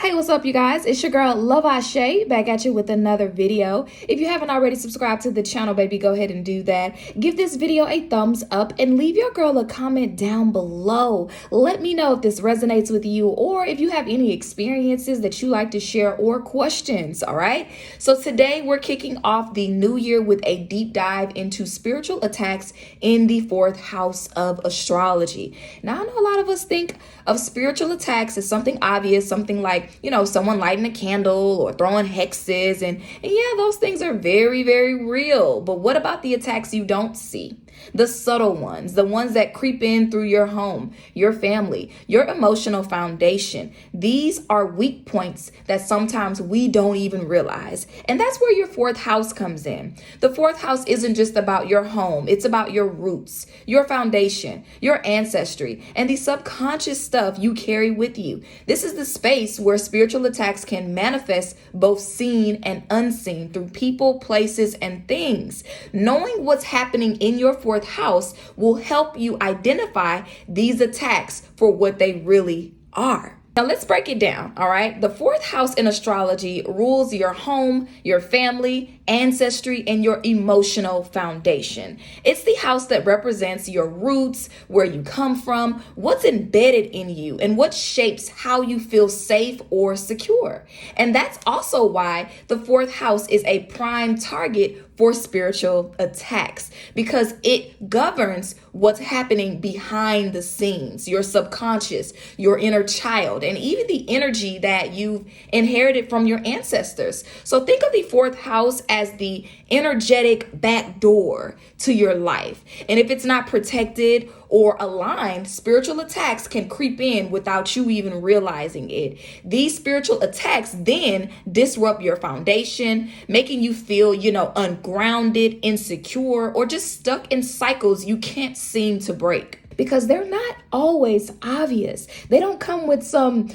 Hey, what's up, you guys? It's your girl, Love Ashe, back at you with another video. If you haven't already subscribed to the channel, baby, go ahead and do that. Give this video a thumbs up and leave your girl a comment down below. Let me know if this resonates with you or if you have any experiences that you like to share or questions, all right? So today we're kicking off the new year with a deep dive into spiritual attacks in the fourth house of astrology. Now, I know a lot of us think of spiritual attacks as something obvious, something like, someone lighting a candle or throwing hexes. And yeah, those things are very, very real. But what about the attacks you don't see? The subtle ones, the ones that creep in through your home, your family, your emotional foundation. These are weak points that sometimes we don't even realize. And that's where your fourth house comes in. The fourth house isn't just about your home. It's about your roots, your foundation, your ancestry, and the subconscious stuff you carry with you. This is the space where spiritual attacks can manifest both seen and unseen through people, places, and things. Knowing what's happening in your fourth house will help you identify these attacks for what they really are. Now let's break it down, all right? The fourth house in astrology rules your home, your family, ancestry, and your emotional foundation. It's the house that represents your roots, where you come from, what's embedded in you, and what shapes how you feel safe or secure. And that's also why the fourth house is a prime target for spiritual attacks, because it governs what's happening behind the scenes, your subconscious, your inner child, and even the energy that you've inherited from your ancestors. So think of the fourth house as the energetic back door to your life. And if it's not protected or aligned, spiritual attacks can creep in without you even realizing it. These spiritual attacks then disrupt your foundation, making you feel, ungrounded, insecure, or just stuck in cycles you can't seem to break. Because they're not always obvious. They don't come with some,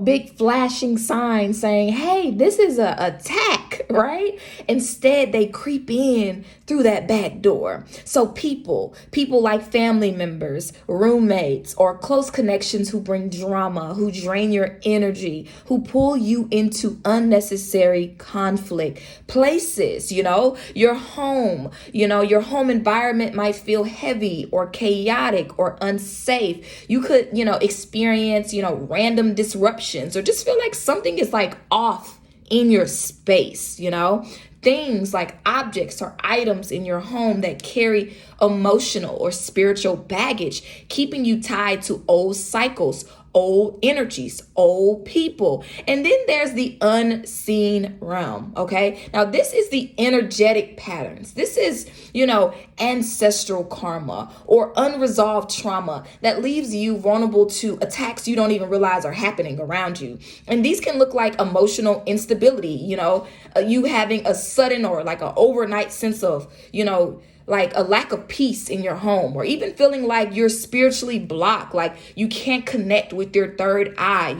big flashing sign saying, hey, this is a attack, right? Instead, they creep in through that back door. So people like family members, roommates, or close connections who bring drama, who drain your energy, who pull you into unnecessary conflict. Places, your home, your home environment might feel heavy or chaotic or unsafe. You could, experience, random disruptions or just feel like something is like off in your space, Things like objects or items in your home that carry emotional or spiritual baggage, keeping you tied to old cycles, old energies, old people. And then there's the unseen realm, okay? Now, this is the energetic patterns. This is, ancestral karma or unresolved trauma that leaves you vulnerable to attacks you don't even realize are happening around you. And these can look like emotional instability, you having a sudden or like an overnight sense of, like a lack of peace in your home, or even feeling like you're spiritually blocked, like you can't connect with your third eye,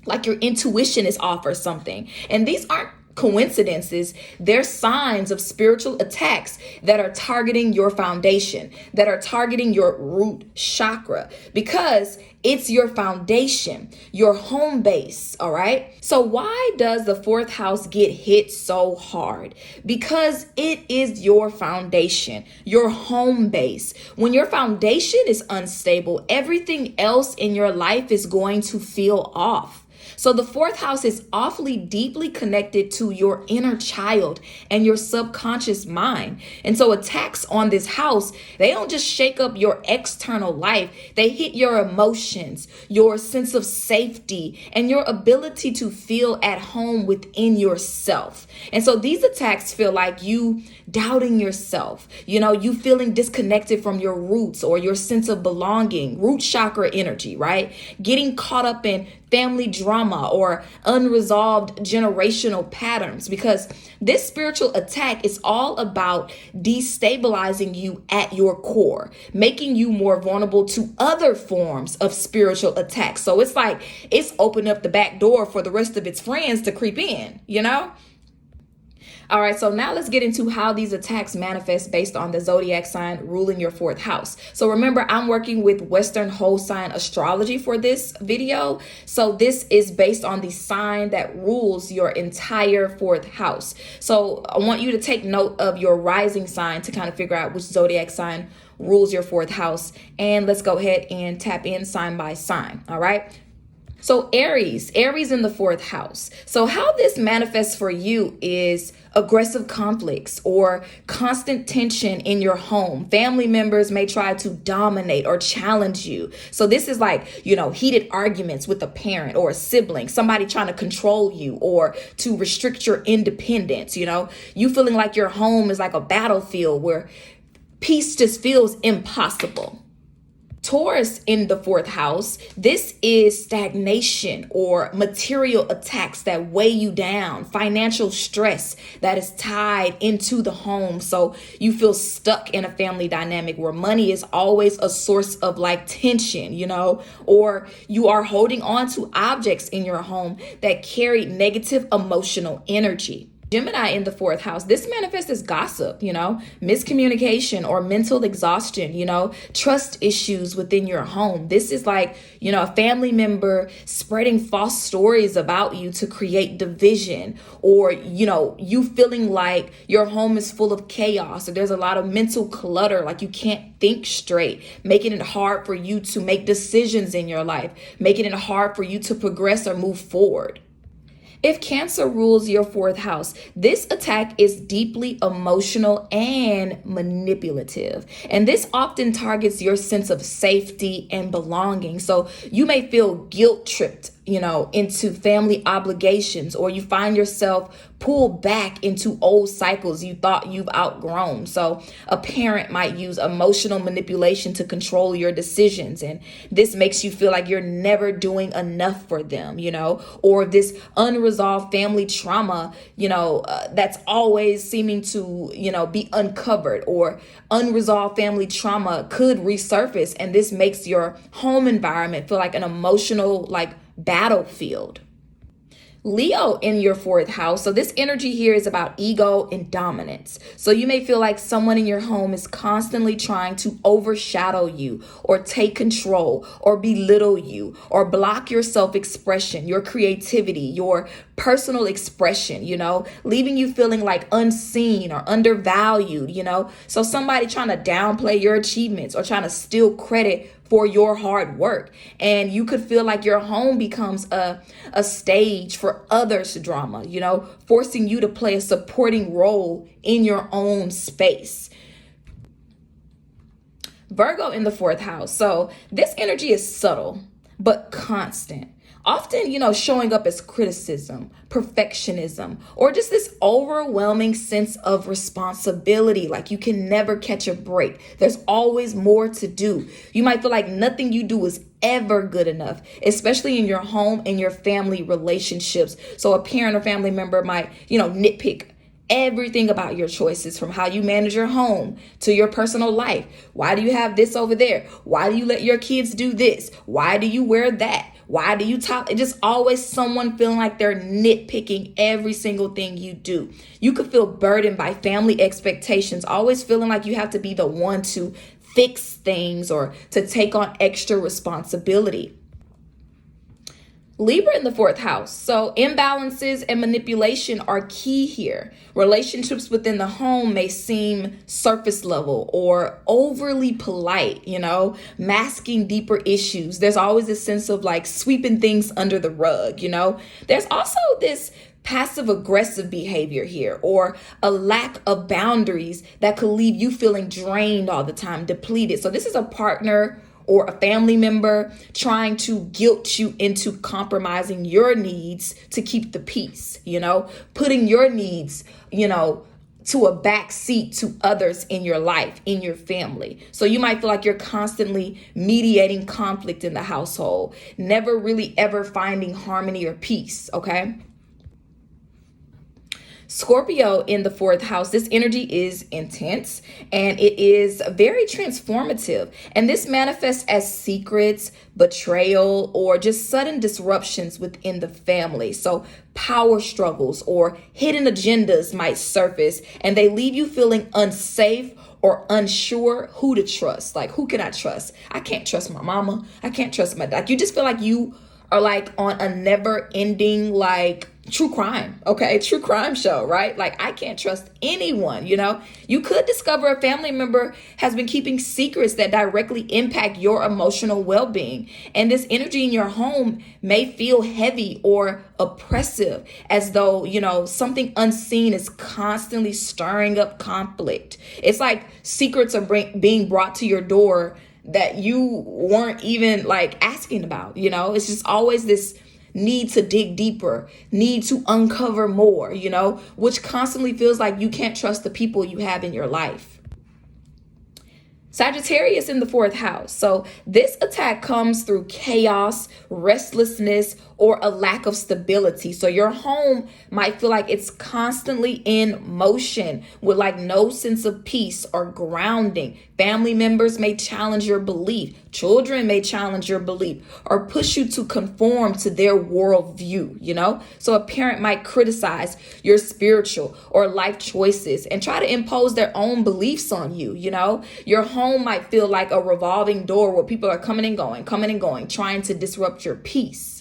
like your intuition is off or something. And these aren't coincidences. They're signs of spiritual attacks that are targeting your foundation, that are targeting your root chakra, because it's your foundation, your home base, all right? So why does the fourth house get hit so hard? Because it is your foundation, your home base. When your foundation is unstable, everything else in your life is going to feel off. So the fourth house is awfully deeply connected to your inner child and your subconscious mind. And so attacks on this house, they don't just shake up your external life. They hit your emotions, your sense of safety, and your ability to feel at home within yourself. And so these attacks feel like you doubting yourself, you feeling disconnected from your roots or your sense of belonging, root chakra energy, right? Getting caught up in family drama or unresolved generational patterns, because this spiritual attack is all about destabilizing you at your core, making you more vulnerable to other forms of spiritual attacks. So it's like it's opened up the back door for the rest of its friends to creep in, All right, so now let's get into how these attacks manifest based on the zodiac sign ruling your fourth house. So remember, I'm working with Western whole sign astrology for this video. So this is based on the sign that rules your entire fourth house. So I want you to take note of your rising sign to kind of figure out which zodiac sign rules your fourth house. And let's go ahead and tap in sign by sign. All right. So Aries in the fourth house. So how this manifests for you is aggressive conflicts or constant tension in your home. Family members may try to dominate or challenge you. So this is like, heated arguments with a parent or a sibling, somebody trying to control you or to restrict your independence. You feeling like your home is like a battlefield where peace just feels impossible. Taurus in the fourth house, this is stagnation or material attacks that weigh you down, financial stress that is tied into the home. So you feel stuck in a family dynamic where money is always a source of like tension, or you are holding on to objects in your home that carry negative emotional energy. Gemini in the fourth house, this manifests as gossip, miscommunication or mental exhaustion, trust issues within your home. This is like, a family member spreading false stories about you to create division, or, you feeling like your home is full of chaos, or there's a lot of mental clutter, like you can't think straight, making it hard for you to make decisions in your life, making it hard for you to progress or move forward. If Cancer rules your fourth house, this attack is deeply emotional and manipulative. And this often targets your sense of safety and belonging. So you may feel guilt tripped, into family obligations, or you find yourself pulled back into old cycles you thought you've outgrown. So a parent might use emotional manipulation to control your decisions. And this makes you feel like you're never doing enough for them, or this unresolved family trauma, that's always seeming to, be uncovered, or unresolved family trauma could resurface. And this makes your home environment feel like an emotional, battlefield. Leo in your fourth house. So this energy here is about ego and dominance. So you may feel like someone in your home is constantly trying to overshadow you or take control or belittle you or block your self-expression, your creativity, your personal expression, leaving you feeling like unseen or undervalued, So somebody trying to downplay your achievements or trying to steal credit for your hard work. And you could feel like your home becomes a stage for others' drama, forcing you to play a supporting role in your own space. Virgo in the fourth house. So this energy is subtle, but constant. Often, showing up as criticism, perfectionism, or just this overwhelming sense of responsibility. Like you can never catch a break. There's always more to do. You might feel like nothing you do is ever good enough, especially in your home and your family relationships. So a parent or family member might, nitpick everything about your choices, from how you manage your home to your personal life. Why do you have this over there? Why do you let your kids do this? Why do you wear that? Why do you talk? It's just always someone feeling like they're nitpicking every single thing you do. You could feel burdened by family expectations, always feeling like you have to be the one to fix things or to take on extra responsibility. Libra in the fourth house. So imbalances and manipulation are key here. Relationships within the home may seem surface level or overly polite, masking deeper issues. There's always a sense of like sweeping things under the rug, There's also this passive aggressive behavior here, or a lack of boundaries that could leave you feeling drained all the time, depleted. So this is a partner or a family member trying to guilt you into compromising your needs to keep the peace, putting your needs, to a back seat to others in your life, in your family. So you might feel like you're constantly mediating conflict in the household, never really ever finding harmony or peace, okay? Scorpio in the fourth house, this energy is intense and it is very transformative. And this manifests as secrets, betrayal, or just sudden disruptions within the family. So power struggles or hidden agendas might surface and they leave you feeling unsafe or unsure who to trust. Like, who can I trust? I can't trust my mama. I can't trust my dad. You just feel like you are like on a never ending, like, true crime, okay? True crime show, right? Like, I can't trust anyone, you know? You could discover a family member has been keeping secrets that directly impact your emotional well-being. And this energy in your home may feel heavy or oppressive, as though, you know, something unseen is constantly stirring up conflict. It's like secrets are being brought to your door that you weren't even like asking about, you know? It's just always this need to dig deeper, need to uncover more, you know, which constantly feels like you can't trust the people you have in your life. Sagittarius in the fourth house. So this attack comes through chaos, restlessness, or a lack of stability. So your home might feel like it's constantly in motion with like no sense of peace or grounding. Family members may challenge your belief. Children may challenge your belief or push you to conform to their worldview, you know? So a parent might criticize your spiritual or life choices and try to impose their own beliefs on you, you know? Your home might feel like a revolving door where people are coming and going, trying to disrupt your peace.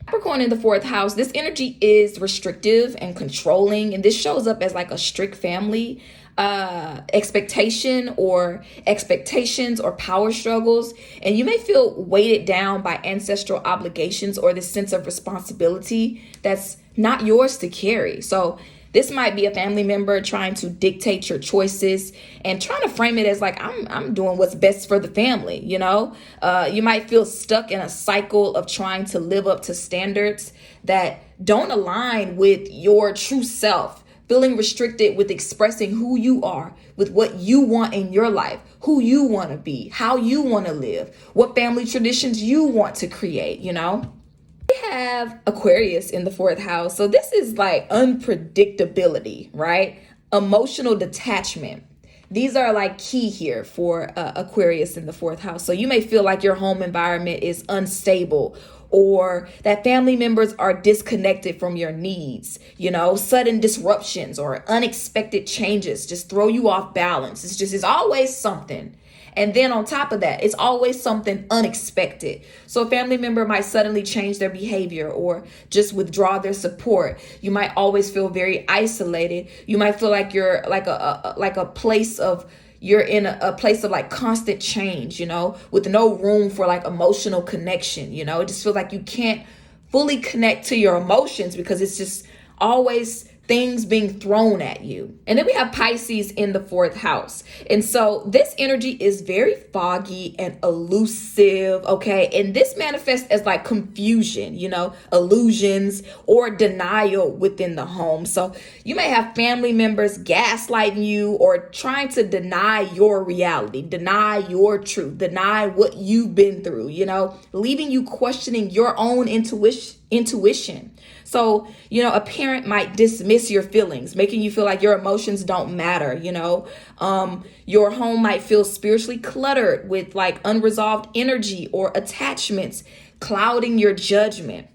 Capricorn in the fourth house, this energy is restrictive and controlling, and this shows up as like a strict family expectations or power struggles, and you may feel weighted down by ancestral obligations or this sense of responsibility that's not yours to carry. So this might be a family member trying to dictate your choices and trying to frame it as like, I'm doing what's best for the family, you know? You might feel stuck in a cycle of trying to live up to standards that don't align with your true self, feeling restricted with expressing who you are, with what you want in your life, who you want to be, how you want to live, what family traditions you want to create, you know? We have Aquarius in the fourth house. So this is like unpredictability, right? Emotional detachment. These are like key here for Aquarius in the fourth house. So you may feel like your home environment is unstable or that family members are disconnected from your needs. You know, sudden disruptions or unexpected changes just throw you off balance. It's always something. And then on top of that, it's always something unexpected. So a family member might suddenly change their behavior or just withdraw their support. You might always feel very isolated. You might feel like you're like you're in a place of like constant change, you know, with no room for like emotional connection. You know, it just feels like you can't fully connect to your emotions because it's just always things being thrown at you. And then we have Pisces in the fourth house. And so this energy is very foggy and elusive, okay? And this manifests as like confusion, you know, illusions or denial within the home. So you may have family members gaslighting you or trying to deny your reality, deny your truth, deny what you've been through, you know, leaving you questioning your own intuition. So, you know, a parent might dismiss your feelings, making you feel like your emotions don't matter, you know. Your home might feel spiritually cluttered with like unresolved energy or attachments, clouding your judgment.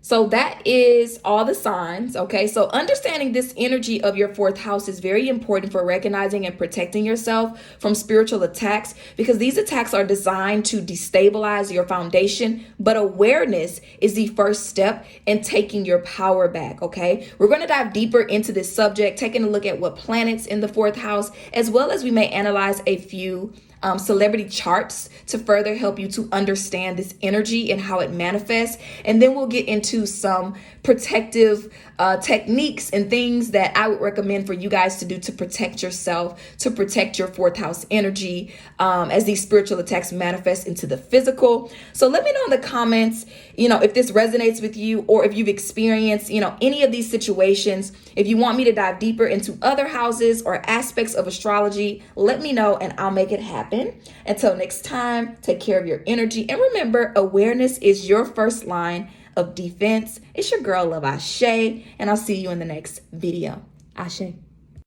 So that is all the signs, okay? So understanding this energy of your fourth house is very important for recognizing and protecting yourself from spiritual attacks because these attacks are designed to destabilize your foundation, but awareness is the first step in taking your power back, okay? We're going to dive deeper into this subject, taking a look at what planets in the fourth house, as well as we may analyze a few celebrity charts to further help you to understand this energy and how it manifests. And then we'll get into some protective techniques and things that I would recommend for you guys to do to protect yourself, to protect your fourth house energy as these spiritual attacks manifest into the physical. So let me know in the comments, you know, if this resonates with you or if you've experienced, you know, any of these situations. If you want me to dive deeper into other houses or aspects of astrology, let me know and I'll make it happen. Until next time, take care of your energy. And remember, awareness is your first line of defense. It's your girl, Love Ashe, and I'll see you in the next video. Ashe.